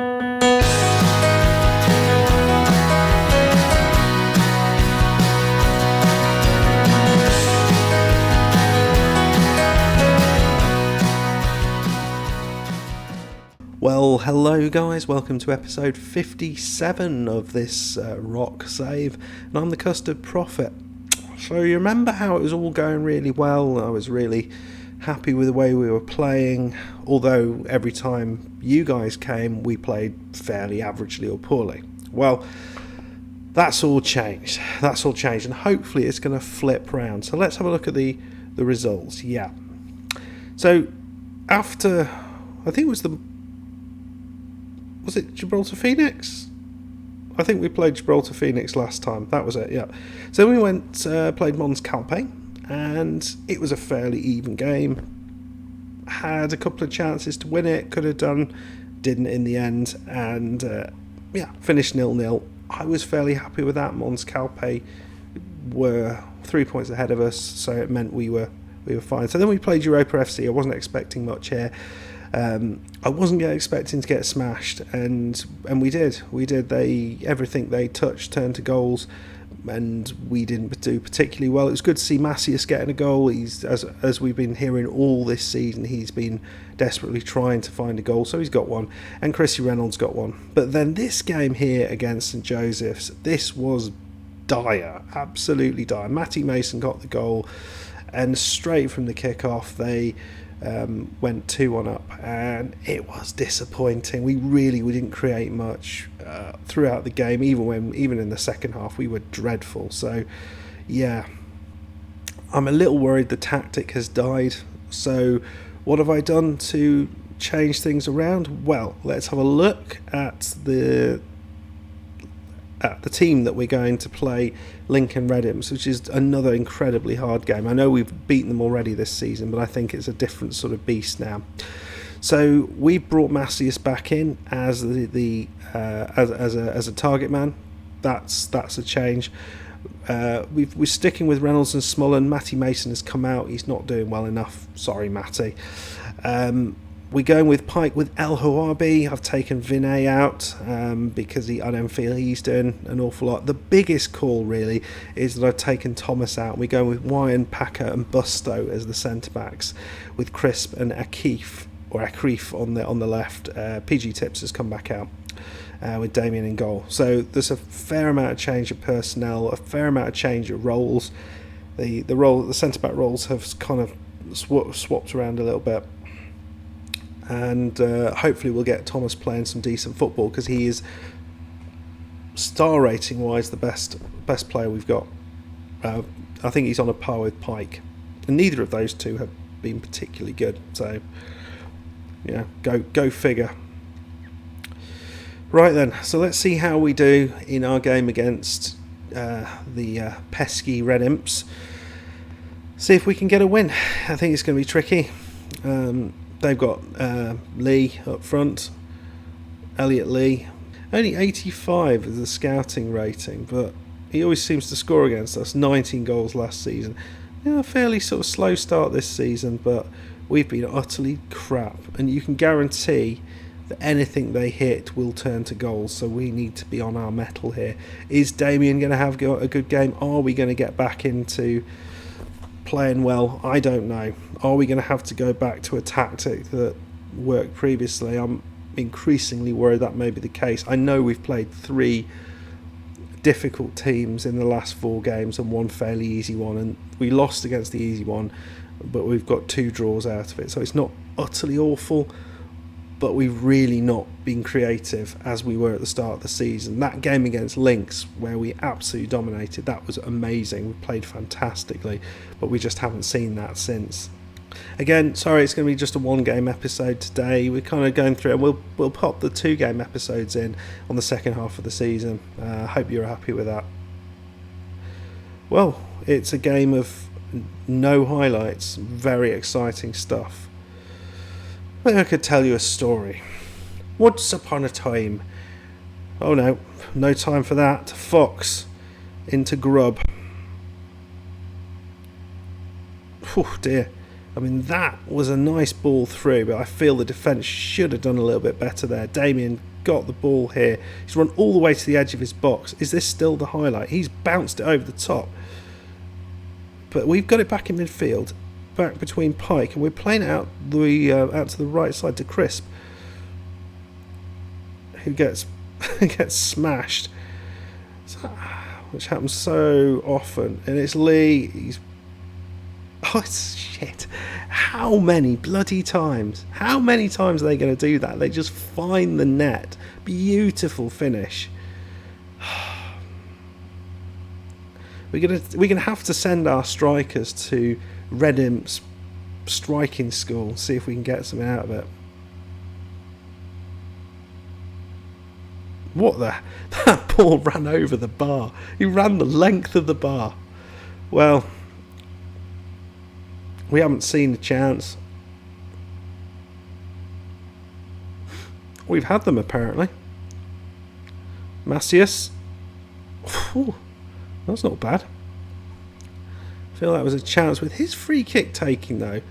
Well, hello guys, welcome to episode 57 of this rock save, and I'm the Custard Prophet. So you remember how it was all going really well? I was really happy with the way we were playing, although every time you guys came we played fairly averagely or poorly. Well, that's all changed, and hopefully it's going to flip round. So let's have a look at the results. Yeah, so after, I think it was it Gibraltar Phoenix? I think we played Gibraltar Phoenix last time. That was it, yeah. So we went, played Mons Calpe, and it was a fairly even game. Had a couple of chances to win it, could have done, didn't in the end, and finished 0-0. I was fairly happy with that. Mons Calpe were 3 points ahead of us, so it meant we were fine. So then we played Europa FC. I wasn't expecting much here. I wasn't expecting to get smashed, and we did. Everything they touched turned to goals, and we didn't do particularly well. It was good to see Macias getting a goal. He's, as we've been hearing all this season, he's been desperately trying to find a goal, so he's got one, and Chrissy Reynolds got one. But then this game here against St Joseph's, this was dire, absolutely dire. Matty Mason got the goal, and straight from the kick-off they went 2-1 up, and it was disappointing. We didn't create much throughout the game. Even in the second half we were dreadful. So yeah, I'm a little worried the tactic has died. So what have I done to change things around? Well, let's have a look at the team that we're going to play, Lincoln Red Imps, which is another incredibly hard game. I know we've beaten them already this season, but I think it's a different sort of beast now. So we brought Macias back in as as a target man. That's a change. We're sticking with Reynolds and Smullen. Matty Mason has come out. He's not doing well enough. Sorry, Matty. We're going with Pike with El Hawabi. I've taken Vinay out because I don't feel he's doing an awful lot. The biggest call really is that I've taken Thomas out. We're going with Wyan, Packer and Busto as the centre-backs, with Crisp and Akif on the left. PG Tips has come back out with Damien in goal. So there's a fair amount of change of personnel, a fair amount of change of roles. The centre-back roles have kind of swapped around a little bit. And hopefully we'll get Thomas playing some decent football, because he is, star rating wise, the best player we've got. I think he's on a par with Pike, and neither of those two have been particularly good. So yeah, go figure. Right then, so let's see how we do in our game against the pesky Red Imps. See if we can get a win. I think it's going to be tricky. They've got Lee up front, Elliot Lee. Only 85 is the scouting rating, but he always seems to score against us. 19 goals last season. A fairly sort of slow start this season, but we've been utterly crap. And you can guarantee that anything they hit will turn to goals, so we need to be on our mettle here. Is Damien going to have a good game? Are we going to get back into playing well? I don't know. Are we going to have to go back to a tactic that worked previously? I'm increasingly worried that may be the case. I know we've played 3 difficult teams in the last 4 games and 1 fairly easy one, and we lost against the easy one, but we've got 2 draws out of it, so it's not utterly awful, but we've really not been creative as we were at the start of the season. That game against Lynx, where we absolutely dominated, that was amazing. We played fantastically, but we just haven't seen that since. Again, sorry, it's going to be just a 1-game episode today. We're kind of going through, and we'll pop the 2-game episodes in on the second half of the season. Hope you're happy with that. Well, it's a game of no highlights, very exciting stuff. Maybe I could tell you a story. Once upon a time, oh no time for that, Fox into Grub. Oh dear. I mean, that was a nice ball through, but I feel the defence should have done a little bit better there. Damien got the ball here. He's run all the way to the edge of his box. Is this still the highlight? He's bounced it over the top. But we've got it back in midfield, back between Pike, and we're playing it out to the right side to Crisp, who gets smashed, which happens so often. And it's Lee. It's shit. How many bloody times? How many times are they going to do that? They just find the net. Beautiful finish. We're gonna have to send our strikers to Red Imps striking school and see if we can get something out of it. What the? That ball ran over the bar. He ran the length of the bar. Well, we haven't seen a chance. We've had them apparently. Macias. Ooh, that's not bad. I feel that was a chance with his free kick taking though.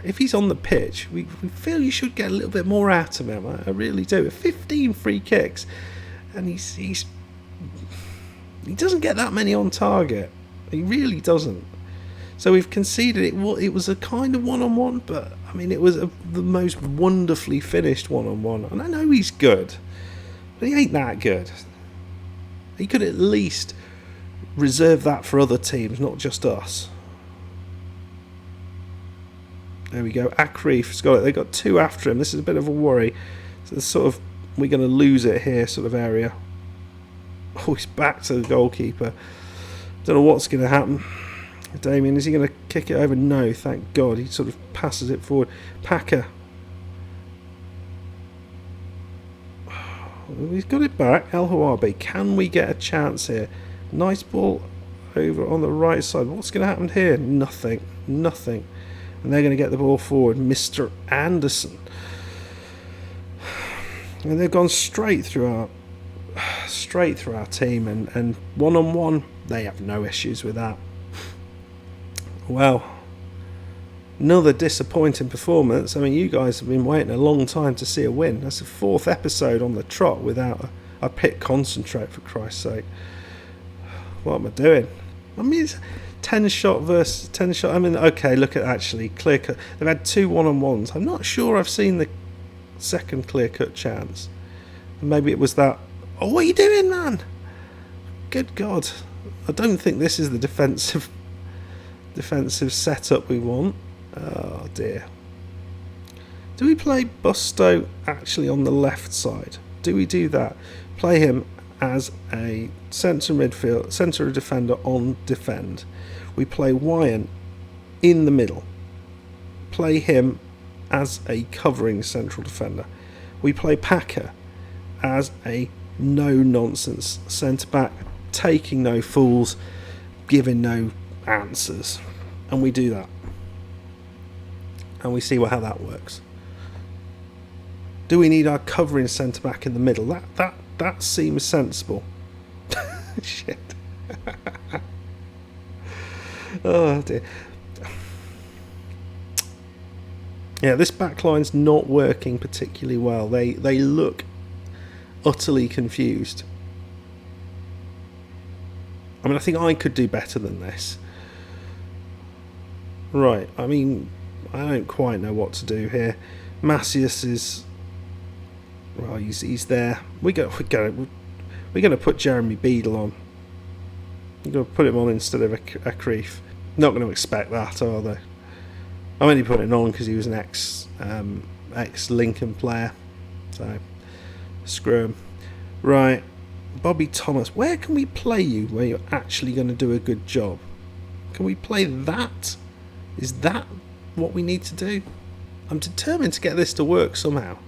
If he's on the pitch, we feel you should get a little bit more out of him. I really do. 15 free kicks, and he doesn't get that many on target. He really doesn't. So we've conceded it. It was a kind of one-on-one, but I mean it was the most wonderfully finished one-on-one. And I know he's good, but he ain't that good. He could at least reserve that for other teams, not just us. There we go. Akrif's got it. They got two after him. This is a bit of a worry. So it's sort of, we're going to lose it here, sort of area. Oh, he's back to the goalkeeper. Don't know what's going to happen. Damien, is he going to kick it over? No, thank God. He sort of passes it forward. Packer. He's got it back. El Hawabi. Can we get a chance here? Nice ball over on the right side. What's going to happen here? Nothing. Nothing. And they're going to get the ball forward. Mr. Anderson. And they've gone straight through our team. And one-on-one, they have no issues with that. Well, another disappointing performance. I mean, you guys have been waiting a long time to see a win. That's the 4th episode on the trot without a pit concentrate, for Christ's sake. What am I doing? I mean, it's 10 shot versus 10 shot. I mean, okay, look at actually clear cut. They've had 2 one-on-ones. I'm not sure I've seen the second clear cut chance. Maybe it was that. Oh, what are you doing, man? Good God. I don't think this is the defensive setup we want. Oh dear. Do we play Busto actually on the left side? Do we do that? Play him as a centre midfield, centre defender on defend. We play Wyant in the middle. Play him as a covering central defender. We play Packer as a no-nonsense centre-back, taking no fools, giving no answers. And we do that. And we see how that works. Do we need our covering centre-back in the middle? That seems sensible. Shit. Oh dear. Yeah, this backline's not working particularly well. They look utterly confused. I mean, I think I could do better than this. Right, I mean, I don't quite know what to do here. Macias is... Well, he's there. We're going to put Jeremy Beadle on. We're going to put him on instead of Akrif. Not going to expect that, are they? I'm only putting it on because he was an ex-Lincoln player. So, screw him. Right, Bobby Thomas. Where can we play you where you're actually going to do a good job? Can we play that? Is that what we need to do? I'm determined to get this to work somehow.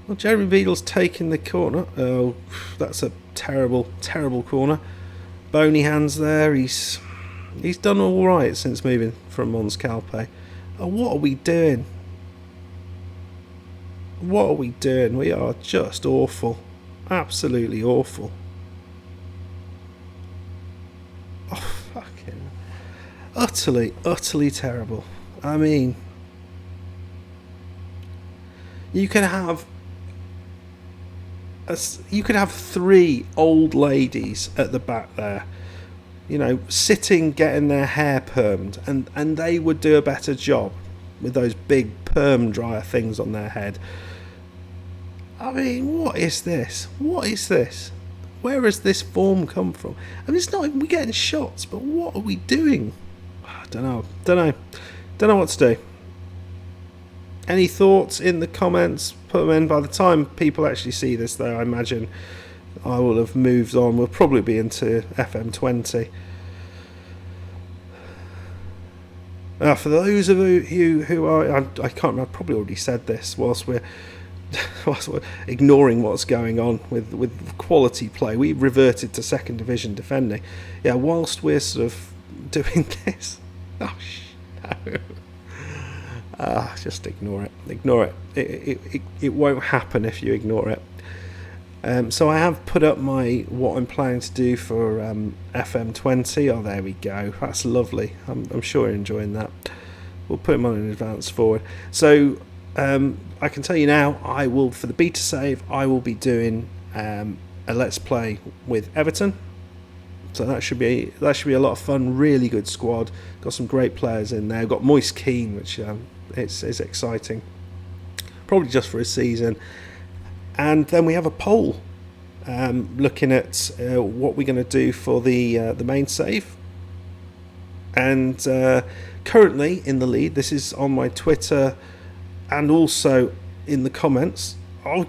Well, Jeremy Beadle's taking the corner. Oh, that's a terrible, terrible corner. Bony hands there. He's done all right since moving from Mons Calpe. Oh, what are we doing? What are we doing? We are just awful. Absolutely awful. Oh, fucking... Utterly, utterly terrible. I mean... You could have three old ladies at the back there, sitting, getting their hair permed, and they would do a better job with those big perm dryer things on their head. I mean, what is this? What is this? Where has this form come from? I mean, it's not even we're getting shots, but what are we doing? I don't know what to do. Any thoughts in the comments? Put them in. By the time people actually see this, though, I imagine I will have moved on. We'll probably be into FM20. For those of you who are, I can't remember, I probably already said this whilst we're ignoring what's going on with quality play. We reverted to second division defending. Yeah, whilst we're sort of doing this. Oh, no. Just ignore it. It won't happen if you ignore it. So I have put up what I'm planning to do for FM20. Oh, there we go. That's lovely. I'm sure you're enjoying that. We'll put them on in advance forward. So I can tell you now, for the beta save, I will be doing a Let's Play with Everton. So that should be a lot of fun. Really good squad. Got some great players in there. Got Moise Keane, which is exciting. Probably just for a season. And then we have a poll looking at what we're going to do for the main save. And currently in the lead, this is on my Twitter and also in the comments. Oh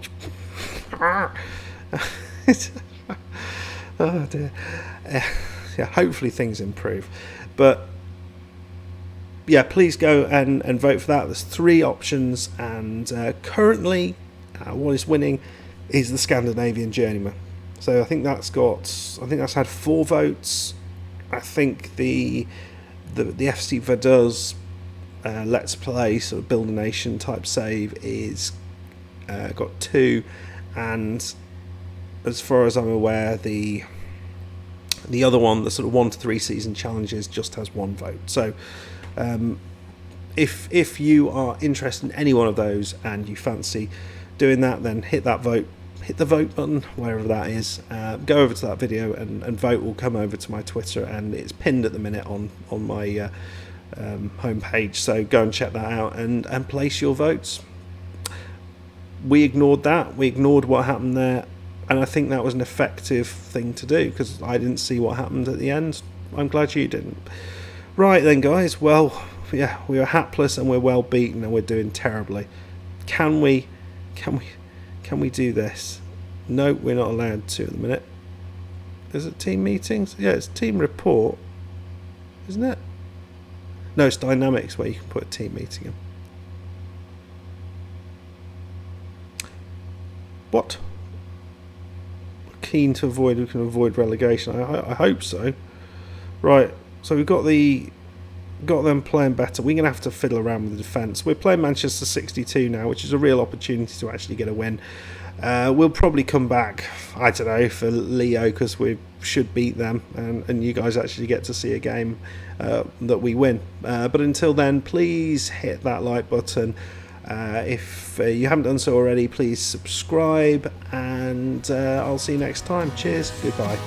dear. Yeah, hopefully things improve. But yeah, please go and vote for that. There's 3 options, and currently what is winning is the Scandinavian Journeyman. So I think that's had 4 votes. I think the FC Vaduz Let's Play sort of Build a Nation type save is got 2, and as far as I'm aware, the other one, the sort of 1 to 3 season challenges, just has 1 vote. So if you are interested in any one of those and you fancy doing that, then hit the vote button, wherever that is. Go over to that video and vote will come over to my Twitter, and it's pinned at the minute on my homepage. So go and check that out and place your votes. We ignored that. We ignored what happened there. And I think that was an effective thing to do, because I didn't see what happened at the end. I'm glad you didn't. Right then, guys. Well, yeah, we are hapless and we're well beaten and we're doing terribly. Can we do this? No, we're not allowed to at the minute. Is it team meetings? Yeah, it's team report, isn't it? No, it's dynamics where you can put a team meeting in. What? We can avoid relegation. I hope so. Right, so we've got them playing better. We're going to have to fiddle around with the defence. We're playing Manchester 62 now, which is a real opportunity to actually get a win. We'll probably come back, I don't know, for Leo, because we should beat them, and you guys actually get to see a game that we win. But until then, please hit that like button. If you haven't done so already, please subscribe, and I'll see you next time. Cheers, goodbye.